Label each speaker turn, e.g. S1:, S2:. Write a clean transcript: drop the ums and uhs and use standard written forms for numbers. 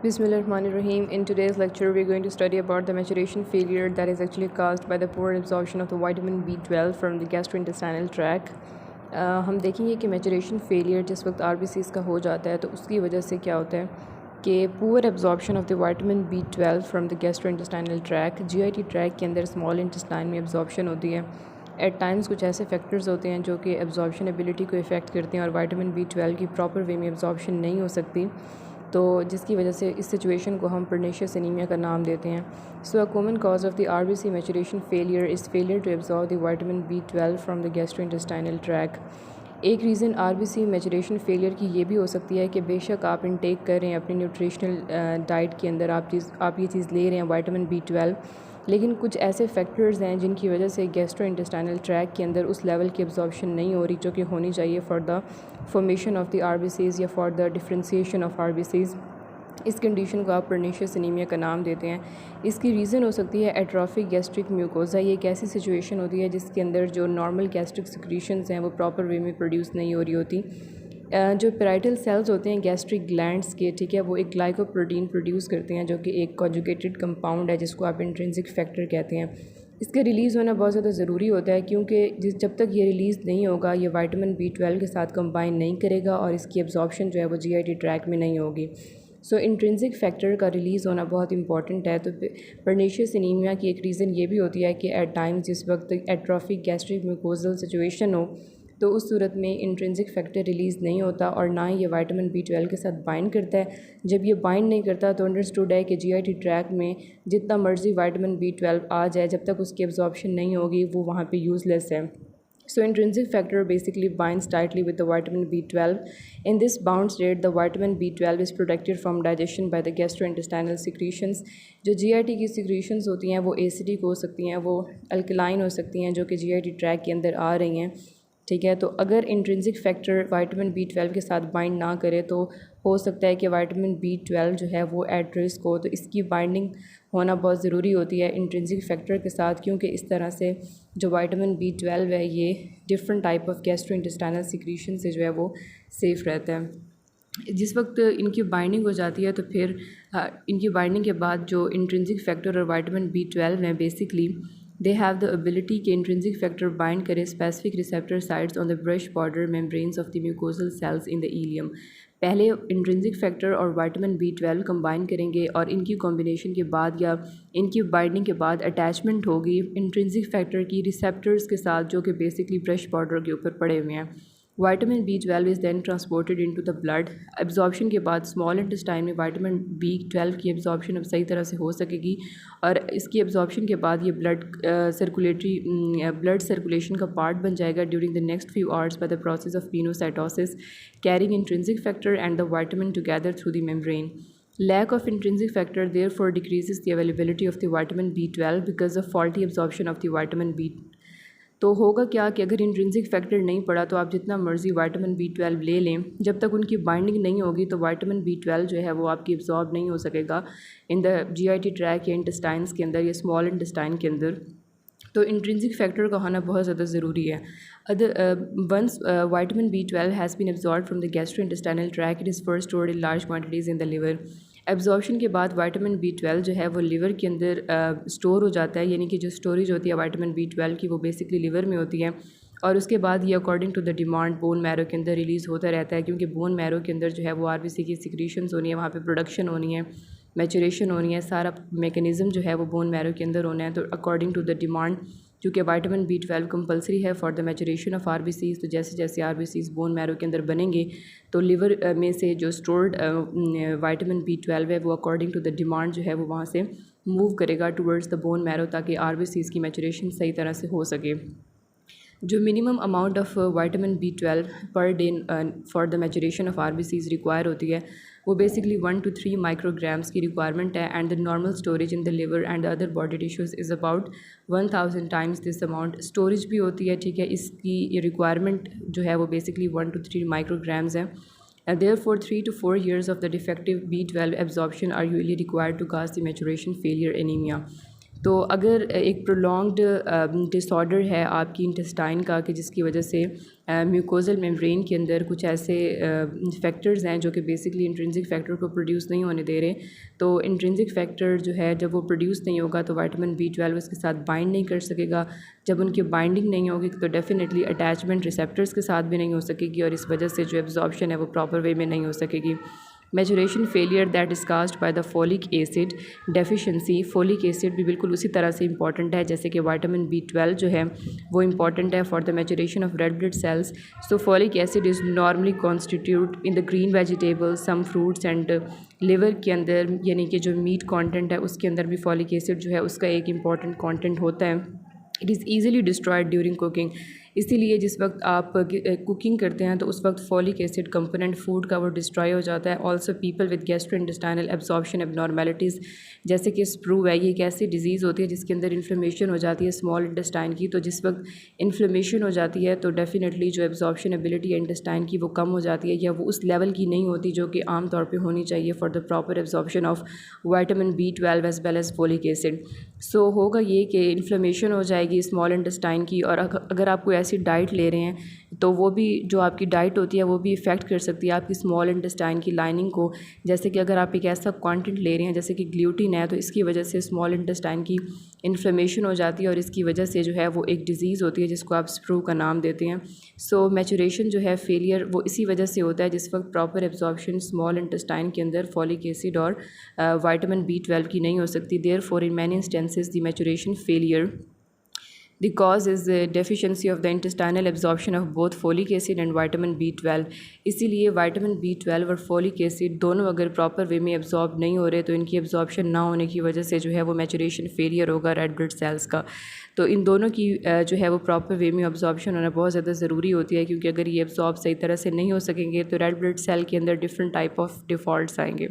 S1: Bismillahirrahmanirrahim. In today's lecture, we're going to study about the maturation failure that is actually caused by the poor absorption of the vitamin B12 from the gastrointestinal tract. हम देखेंगे कि maturation failure जिस वक्त RBCs का हो जाता है तो उसकी वजह से क्या होता है कि poor absorption of the vitamin B12 from the gastrointestinal tract, GIT tract के अंदर small intestine में absorption होती है. एट टाइम्स कुछ ऐसे फैक्टर्स होते हैं जो कि एब्जॉर्प्शन एबिलिटी को इफ़ेक्ट करते हैं और विटामिन B12 की प्रॉपर वे में एब्जॉर्प्शन नहीं हो सकती, तो जिसकी वजह से इस सिचुएशन को हम परनीशियस एनीमिया का नाम देते हैं. So a common cause of the RBC maturation failure is failure to absorb the vitamin B12 from the gastrointestinal tract. एक रीज़न RBC मैचुरेशन फेलियर की ये भी हो सकती है कि बेशक आप इनटेक कर रहे हैं अपनी न्यूट्रिशनल डाइट के अंदर, आप ये चीज़ ले रहे हैं विटामिन B12, लेकिन कुछ ऐसे फैक्टर्स हैं जिनकी वजह से गैस्ट्रोइंटेस्टाइनल ट्रैक के अंदर उस लेवल की एब्जॉर्प्शन नहीं हो रही जो कि होनी चाहिए for the formation of the RBCs या for the differentiation of RBCs. इस कंडीशन को आप परनीशियस एनीमिया का नाम देते हैं. इसकी रीज़न हो सकती है एट्रोफिक गैस्ट्रिक म्यूकोजा. ये एक ऐसी सिचुएशन होती है जिसके अंदर जो नॉर्मल गैस्ट्रिक सिक्रीशंस हैं वो प्रॉपर वे में प्रोड्यूस नहीं हो रही होती. जो पेराइटल सेल्स होते हैं गैस्ट्रिक ग्लैंड्स के, ठीक है, वो एक ग्लाइकोप्रोटीन प्रोड्यूस करते हैं जो कि एक कॉन्जुगेटेड कंपाउंड है जिसको आप इंट्रिंसिक फैक्टर कहते हैं. इसका रिलीज़ होना बहुत ज़्यादा ज़रूरी होता है क्योंकि जब तक ये रिलीज़ नहीं होगा ये विटामिन B12 के साथ कंबाइन नहीं करेगा और इसकी एब्जॉर्प्शन जो है वो GIT ट्रैक में नहीं होगी. सो इंट्रिंसिक फैक्टर का रिलीज़ होना बहुत इंपॉर्टेंट है. तो परनीशियस एनीमिया की एक रीज़न ये भी होती है कि एट टाइम्स जिस वक्त एट्रोफिक गैस्ट्रिक म्यूकोजल सिचुएशन हो तो उस सूरत में इंट्रिंसिक फैक्टर रिलीज़ नहीं होता और ना ही ये विटामिन B12 के साथ बाइंड करता है. जब ये बाइंड नहीं करता तो अंडरस्टूड है कि GIT ट्रैक में जितना मर्जी विटामिन B12 आ जाए, जब तक उसकी एब्जॉर्प्शन नहीं होगी वो वहाँ पे यूज़लेस है. So intrinsic factor basically binds tightly with the vitamin B12. In this bound state, the vitamin B12 is protected from digestion by the gastrointestinal secretions. जो GIT की secretions होती हैं वो acidic हो सकती हैं, वो alkaline हो सकती हैं जो कि GIT ट्रैक के अंदर आ रही हैं, ठीक है. तो अगर इंट्रिंसिक फैक्टर विटामिन B12 के साथ बाइंड ना करे तो हो सकता है कि विटामिन B12 जो है वो एट रिस्क हो. तो इसकी बाइंडिंग होना बहुत ज़रूरी होती है इंट्रिंसिक फैक्टर के साथ, क्योंकि इस तरह से जो विटामिन B12 है ये different type of gastrointestinal secretion से जो है वो सेफ़ रहता है. जिस वक्त इनकी बाइंडिंग हो जाती है तो फिर इनकी बाइंडिंग के बाद जो इंट्रिंसिक फैक्टर और विटामिन B12 हैं basically they have the ability कि इंट्रिंसिक फैक्टर बाइंड करे specific receptor sites on the brush border membranes of the mucosal cells in the ileum. पहले इंट्रिंसिक फैक्टर और विटामिन B12 कंबाइन करेंगे और इनकी combination के बाद या इनकी बाइंडिंग के बाद अटैचमेंट होगी इंट्रिंसिक फैक्टर की रिसेप्टर्स के साथ जो कि बेसिकली ब्रश बॉर्डर के ऊपर पड़े हुए हैं. Vitamin B12 is then transported into the blood. Absorption के बाद स्मॉल इंटेस्टाइन में विटामिन B12 की एब्जॉर्प्शन अब सही तरह से हो सकेगी और इसकी एब्जॉर्प्शन के बाद ये ब्लड सर्कुलेशन का पार्ट बन जाएगा during the next few hours by the process of pinocytosis carrying intrinsic factor and the vitamin together through the membrane. Lack of intrinsic factor therefore decreases the availability of the vitamin B12 because of faulty absorption of the vitamin B. तो होगा क्या कि अगर intrinsic factor नहीं पड़ा तो आप जितना मर्ज़ी विटामिन B12 ले लें, जब तक उनकी बाइंडिंग नहीं होगी तो विटामिन B12 जो है वो आपकी एब्जॉर्ब नहीं हो सकेगा इन द GIT ट्रैक या इंटेस्टाइन्स के अंदर या स्मॉल इंटेस्टाइन के अंदर. तो इंट्रिंसिक फैक्टर का होना बहुत ज़्यादा ज़रूरी है. Once vitamin B12 has been absorb from the gastrointestinal track it is first stored in large quantities in the liver. Absorption के बाद विटामिन B12 जो है वो लिवर के अंदर स्टोर हो जाता है, यानी कि जो स्टोरेज होती है विटामिन B12 की वो बेसिकली लिवर में होती है और उसके बाद ये according to the demand bone marrow के अंदर रिलीज़ होता रहता है, क्योंकि बोन मैरो के अंदर जो है वो RBC की सिक्रीशंस होनी है, वहाँ पे प्रोडक्शन होनी है, मैचुरेशन होनी है, सारा मेकनिज़म जो है वो बोन मैरो के अंदर होना है. तो अकॉर्डिंग टू द डिमांड क्योंकि विटामिन B12 कंपलसरी है for the maturation of RBCs, तो जैसे जैसे RBCs बोन मैरो के अंदर बनेंगे तो लिवर में से जो स्टोर्ड विटामिन B12 है वो अकॉर्डिंग टू द डिमांड जो है वो वहाँ से मूव करेगा टूवर्ड्स द बोन मैरो ताकि RBCs की मैचुरेशन सही तरह से हो सके. जो minimum amount of vitamin B12 per day for the maturation of RBCs require होती है वो बेसिकली 1 to 3 माइक्रोग्राम्स की रिक्वायरमेंट है and the normal storage in the liver and the other body tissues is about 1000 times this amount. Storage भी होती है, ठीक है, इसकी रिक्वायरमेंट जो है वो बेसिकली 1 to 3 माइक्रोग्राम्स है. Therefore 3 to 4 years of the defective B12 absorption are usually required to cause the maturation failure anemia. तो अगर एक प्रोलॉन्ग्ड डिसऑर्डर है आपकी इंटेस्टाइन का कि जिसकी वजह से म्यूकोजल मेम्ब्रेन के अंदर कुछ ऐसे फैक्टर्स हैं जो कि बेसिकली इंट्रिंसिक फैक्टर को प्रोड्यूस नहीं होने दे रहे, तो इंट्रिंसिक फैक्टर जो है जब वो प्रोड्यूस नहीं होगा तो विटामिन B12 उसके साथ बाइंड नहीं कर सकेगा। जब उनकी बाइंडिंग नहीं होगी तो डेफिनेटली अटैचमेंट रिसेप्टर्स के साथ भी नहीं हो सकेगी और इस वजह से जो एब्जॉर्प्शन है वो प्रॉपर वे में नहीं हो सकेगी। Maturation failure that is caused by the folic acid deficiency. Folic acid भी बिल्कुल उसी तरह से इंपॉर्टेंट है जैसे कि विटामिन B12 जो है वो इंपॉर्टेंट है for the maturation of red blood cells. So folic acid is normally constitute in the green vegetables, some fruits and liver के अंदर, यानी कि जो मीट कंटेंट है उसके अंदर भी फोलिक एसिड जो है उसका एक इंपॉर्टेंट कंटेंट होता है। It is easily destroyed during cooking. इसीलिए जिस वक्त आप कुकिंग करते हैं तो उस वक्त फॉलिक एसिड कंपोनेंट फूड का वो डिस्ट्रॉय हो जाता है। Also people with gastrointestinal absorption abnormalities, जैसे कि स्प्रू है, ये एक ऐसी डिजीज़ होती है जिसके अंदर इन्फ्लेमेशन हो जाती है स्मॉल इंटेस्टाइन की। तो जिस वक्त इन्फ्लेमेशन हो जाती है तो डेफिनेटली जो एब्जॉर्प्शन एबिलिटी है इंटेस्टाइन की वो कम हो जाती है या वो उस लेवल की नहीं होती जो कि आम तौर पर होनी चाहिए for the proper absorption of vitamin B12 as well as folic acid. So होगा ये कि इन्फ्लेमेशन हो जाएगी स्मॉल इंटेस्टाइन की, और अगर आप कोई ऐसी डाइट ले रहे हैं तो वो भी जो आपकी डाइट होती है वो भी इफ़ेक्ट कर सकती है आपकी स्मॉल इंटेस्टाइन की लाइनिंग को। जैसे कि अगर आप एक ऐसा कंटेंट ले रहे हैं जैसे कि ग्लूटीन है, तो इसकी वजह से स्मॉल इंटेस्टाइन की इन्फ्लेमेशन हो जाती है और इसकी वजह से जो है वो एक डिज़ीज़ होती है जिसको आप स्प्रू का नाम देते हैं। सो मैचुरेशन जो है फेलियर वो इसी वजह से होता है जिस वक्त प्रॉपर एब्जॉर्प्शन स्मॉल इंटेस्टाइन के अंदर फॉलिक एसिड और विटामिन B12 की नहीं हो सकती। Therefore in many instances the maturation failure the cause is the deficiency of the intestinal absorption of both folic acid and vitamin B12। इसीलिए vitamin B12 और folic acid दोनों अगर proper way में absorb नहीं हो रहे तो इनकी एब्जॉर्प्शन ना होने की वजह से जो है वो मैचुरेशन फेलियर होगा रेड ब्लड सेल्स का। तो इन दोनों की जो है वो प्रॉपर वे में एब्जॉर्प्शन होना बहुत ज़्यादा ज़रूरी होती है, क्योंकि अगर ये एब्जॉर्ब सही तरह से नहीं हो सकेंगे तो रेड ब्लड सेल के अंदर डिफरेंट टाइप ऑफ डिफ़ॉल्ट्स आएंगे।